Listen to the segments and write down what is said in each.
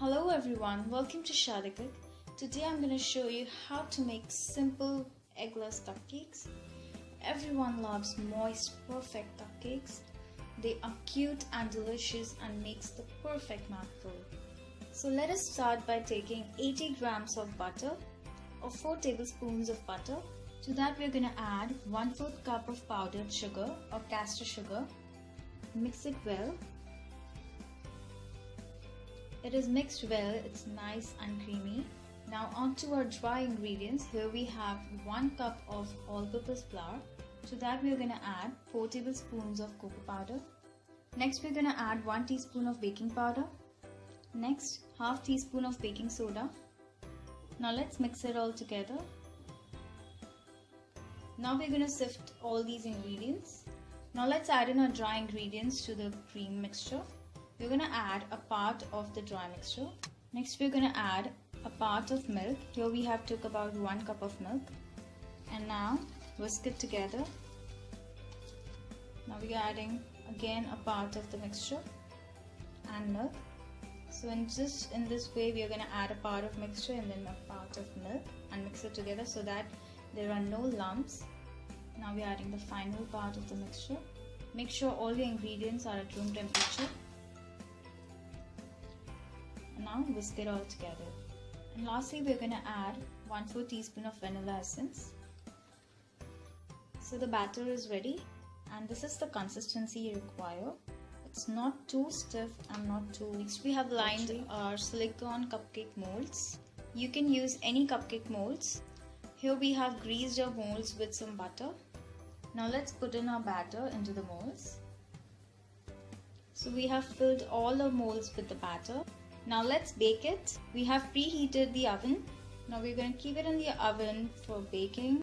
Hello everyone, welcome to Shadi Cook. Today I'm going to show you how to make simple eggless cupcakes. Everyone loves moist, perfect cupcakes. They are cute and delicious and makes the perfect mouthful. So let us start by taking 80 grams of butter or 4 tablespoons of butter. To that we're going to add 1/4 cup of powdered sugar or caster sugar. Mix it well. It is mixed well, it's nice and creamy. Now on to our dry ingredients. Here we have 1 cup of all-purpose flour. To that we are going to add 4 tablespoons of cocoa powder. Next we are going to add 1 teaspoon of baking powder. Next, half teaspoon of baking soda. Now let's mix it all together. Now we're going to sift all these ingredients. Now let's add in our dry ingredients to the cream mixture. We're going to add a part of the dry mixture. Next we're going to add a part of milk. Here we have took about 1 cup of milk. And now whisk it together. Now we are adding again a part of the mixture and milk. So in this way we are going to add a part of mixture and then a part of milk and mix it together so that there are no lumps. Now we are adding the final part of the mixture. Make sure all your ingredients are at room temperature. Now whisk it all together. And lastly we are going to add 1/4 teaspoon of vanilla essence. So the batter is ready and this is the consistency you require. It's not too stiff and not too... Next we have lined our silicone cupcake molds. You can use any cupcake molds. Here we have greased our molds with some butter. Now let's put in our batter into the molds. So we have filled all our molds with the batter. Now let's bake it. We have preheated the oven. Now we're going to keep it in the oven for baking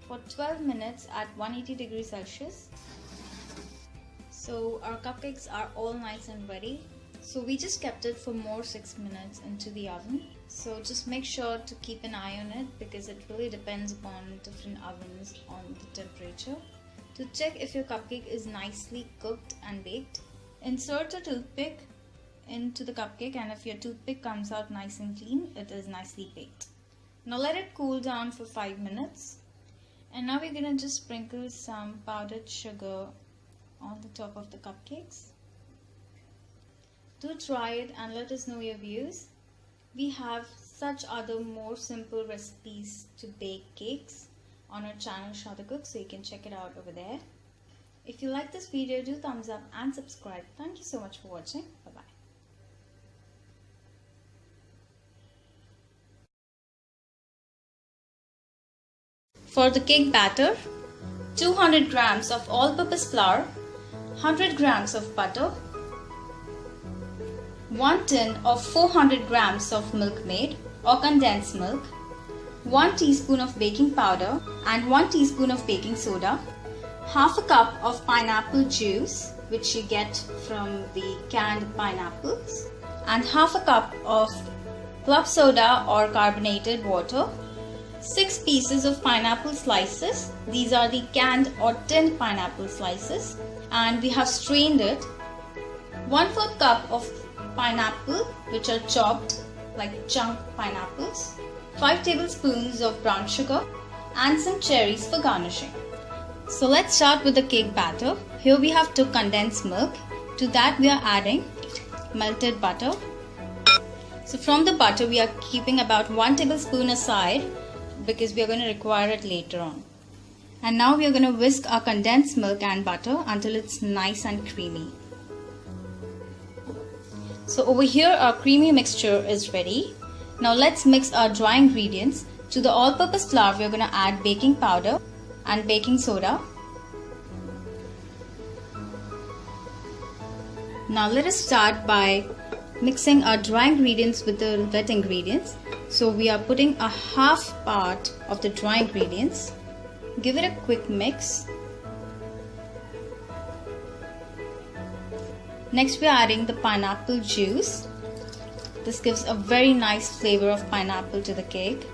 for 12 minutes at 180 degrees Celsius. So our cupcakes are all nice and ready. So we just kept it for more 6 minutes into the oven. So just make sure to keep an eye on it because it really depends upon different ovens on the temperature. To check if your cupcake is nicely cooked and baked, insert a toothpick into the cupcake and if your toothpick comes out nice and clean, it is nicely baked. Now let it cool down for 5 minutes. And now we're going to just sprinkle some powdered sugar on the top of the cupcakes. Do try it and let us know your views. We have such other more simple recipes to bake cakes on our channel Shadi Cook, so you can check it out over there. If you like this video, do thumbs up and subscribe. Thank you so much for watching. Bye-bye. For the cake batter, 200 grams of all-purpose flour, 100 grams of butter, 1 tin of 400 grams of Milkmaid or condensed milk, 1 teaspoon of baking powder and 1 teaspoon of baking soda, half a cup of pineapple juice which you get from the canned pineapples, and half a cup of club soda or carbonated water, 6 pieces of pineapple slices. These are the canned or tinned pineapple slices and we have strained it. 1/4 cup of pineapple which are chopped like chunk pineapples. 5 tablespoons of brown sugar and some cherries for garnishing. So let's start with the cake batter. Here we have 2 condensed milk. To that we are adding melted butter. So from the butter we are keeping about 1 tablespoon aside because we are going to require it later on. And now we are going to whisk our condensed milk and butter until it's nice and creamy. So over here our creamy mixture is ready. Now let's mix our dry ingredients. To the all-purpose flour we are going to add baking powder and baking soda. Now let us start by mixing our dry ingredients with the wet ingredients. So we are putting a half part of the dry ingredients. Give it a quick mix. Next we are adding the pineapple juice. This gives a very nice flavor of pineapple to the cake.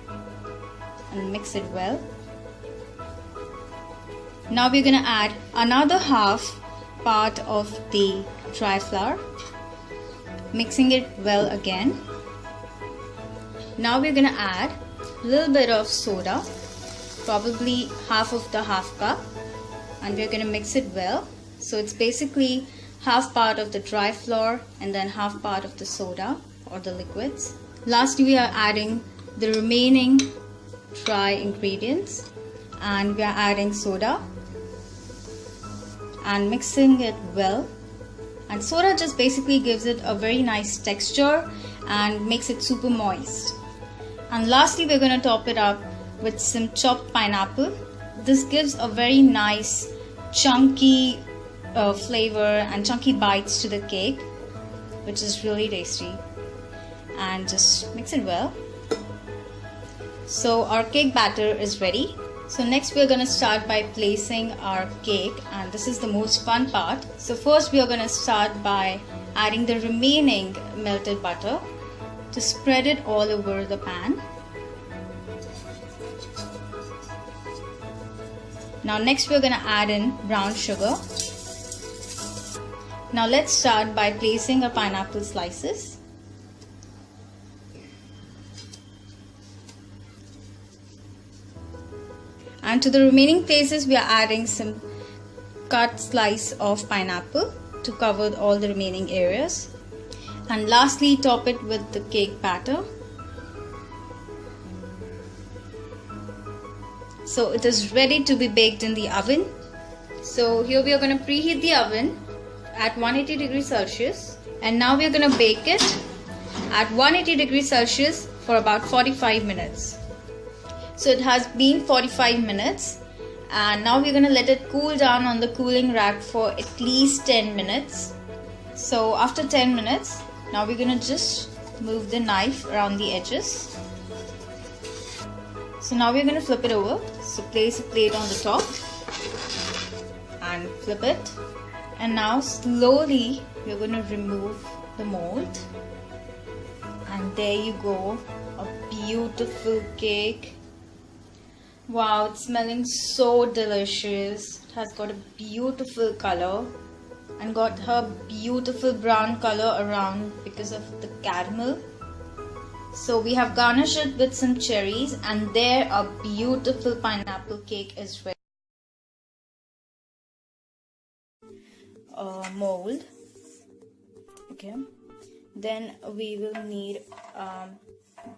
And mix it well. Now we're going to add another half part of the dry flour. Mixing it well again. Now we're gonna add a little bit of soda, probably half of the half cup, and we're gonna mix it well. So it's basically half part of the dry flour and then half part of the soda or the liquids. Lastly, we are adding the remaining dry ingredients, and we are adding soda and mixing it well. And soda just basically gives it a very nice texture and makes it super moist. And lastly, we're going to top it up with some chopped pineapple. This gives a very nice chunky flavor and chunky bites to the cake, which is really tasty. And just mix it well. So our cake batter is ready. So next we're going to start by placing our cake, and this is the most fun part. So first we are going to start by adding the remaining melted butter to spread it all over the pan. Now next we're going to add in brown sugar. Now let's start by placing our pineapple slices. And to the remaining places we are adding some cut slice of pineapple to cover all the remaining areas. And lastly, top it with the cake batter. So it is ready to be baked in the oven. So here we are going to preheat the oven at 180 degrees Celsius, and now we are going to bake it at 180 degrees Celsius for about 45 minutes. So it has been 45 minutes, and now we're going to let it cool down on the cooling rack for at least 10 minutes. So after 10 minutes, now we're going to just move the knife around the edges. So now we're going to flip it over. So place a plate on the top and flip it. And now slowly we're going to remove the mold. And there you go, a beautiful cake. Wow, it's smelling so delicious. It has got a beautiful color and got her beautiful brown color around because of the caramel. So we have garnished it with some cherries, and there a beautiful pineapple cake is ready. Mold. Okay. Then we will need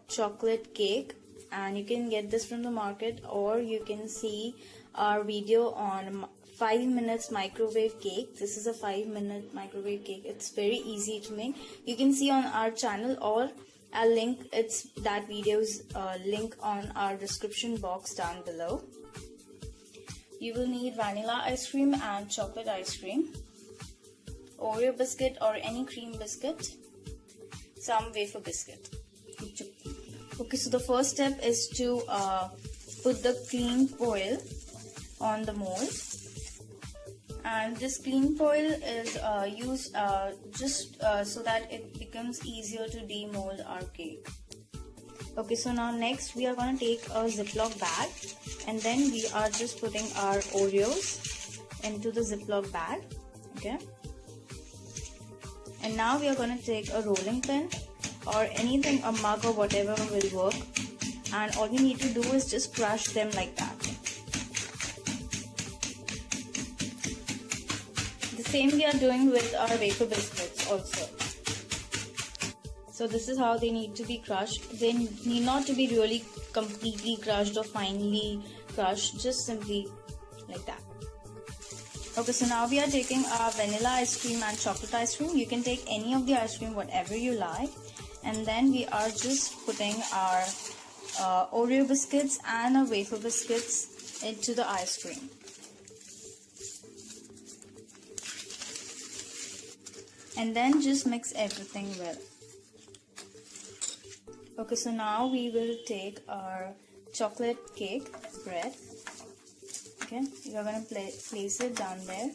chocolate cake, and you can get this from the market, or you can see our video on 5 minutes microwave cake. This is a 5-minute microwave cake. It's very easy to make. You can see on our channel, or I'll link that video's link on our description box down below. You will need vanilla ice cream and chocolate ice cream, Oreo biscuit or any cream biscuit, some wafer biscuit. Okay, so the first step is to put the cling foil on the mold, and this cling foil is used just so that it becomes easier to demold our cake. Okay, so now next we are going to take a Ziploc bag, and then we are just putting our Oreos into the Ziploc bag. Okay, and now we are going to take a rolling pin or anything, a mug or whatever will work, and all we need to do is just crush them like that. The same we are doing with our wafer biscuits also. So this is how they need to be crushed. They need not to be really completely crushed or finely crushed, just simply like that. Okay, so now we are taking our vanilla ice cream and chocolate ice cream. You can take any of the ice cream, whatever you like. And then we are just putting our Oreo biscuits and our wafer biscuits into the ice cream. And then just mix everything well. Okay, so now we will take our chocolate cake bread. Okay, we are going to place it down there.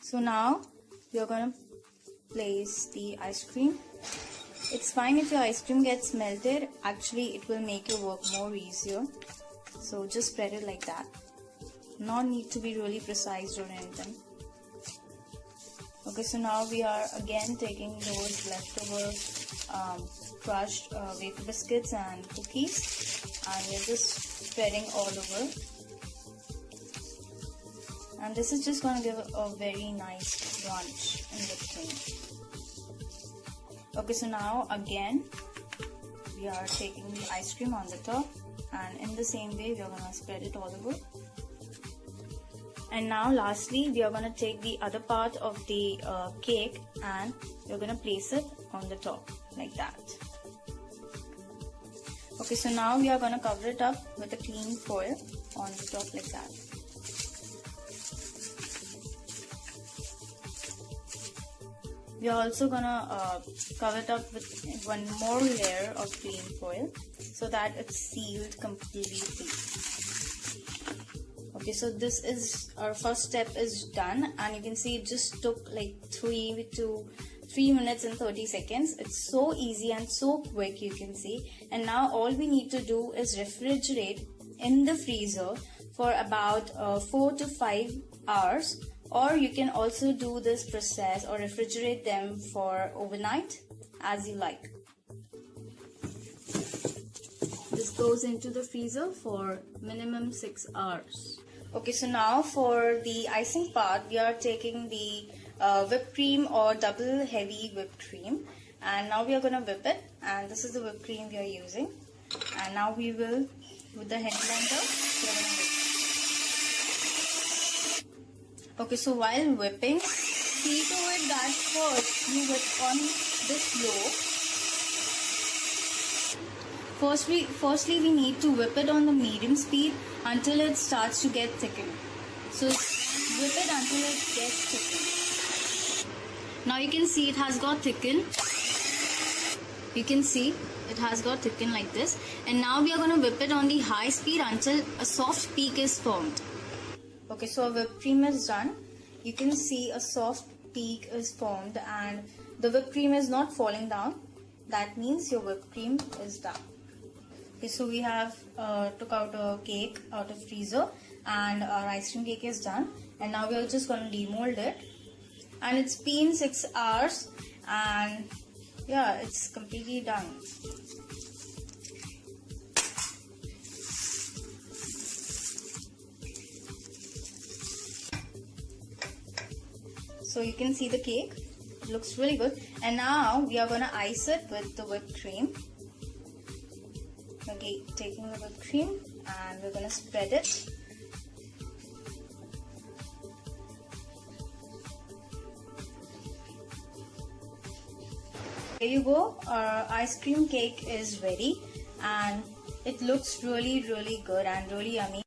So now we are going to place the ice cream. It's fine if your ice cream gets melted. Actually, it will make your work more easier. So just spread it like that. No need to be really precise or anything. Okay, so now we are again taking those leftover crushed wafer biscuits and cookies, and we're just spreading all over. And this is just going to give a very nice crunch in between. Okay, so now again we are taking the ice cream on the top, and in the same way we are going to spread it all over. And now lastly we are going to take the other part of the cake and we're going to place it on the top like that. Okay, so now we are going to cover it up with a clean foil on the top like that. We are also gonna cover it up with one more layer of clean foil so that it's sealed completely. Okay, so this is our first step is done, and you can see it just took like 3 minutes and 30 seconds. It's so easy and so quick, you can see. And now all we need to do is refrigerate in the freezer for about 4 to 5 hours. Or you can also do this process or refrigerate them for overnight as you like. This goes into the freezer for minimum 6 hours. Okay, so now for the icing part, we are taking the whipped cream or double heavy whipped cream, and now we are going to whip it, and this is the whipped cream we are using. And now we will, with the hand blender, we are going to whip. Okay, so while whipping, see to it that first you whip on this low. Firstly, we need to whip it on the medium speed until it starts to get thickened. So whip it until it gets thickened. Now you can see it has got thickened. You can see it has got thickened like this. And now we are going to whip it on the high speed until a soft peak is formed. Okay, so our whipped cream is done. You can see a soft peak is formed and the whipped cream is not falling down. That means your whipped cream is done. Okay, so we have took out a cake out of freezer and our ice cream cake is done. And now we are just going to demold it. And it's been 6 hours and yeah, it's completely done. So you can see the cake, it looks really good. And now we are going to ice it with the whipped cream. Okay, taking the whipped cream and we're going to spread it. There you go, our ice cream cake is ready and it looks really good and really yummy.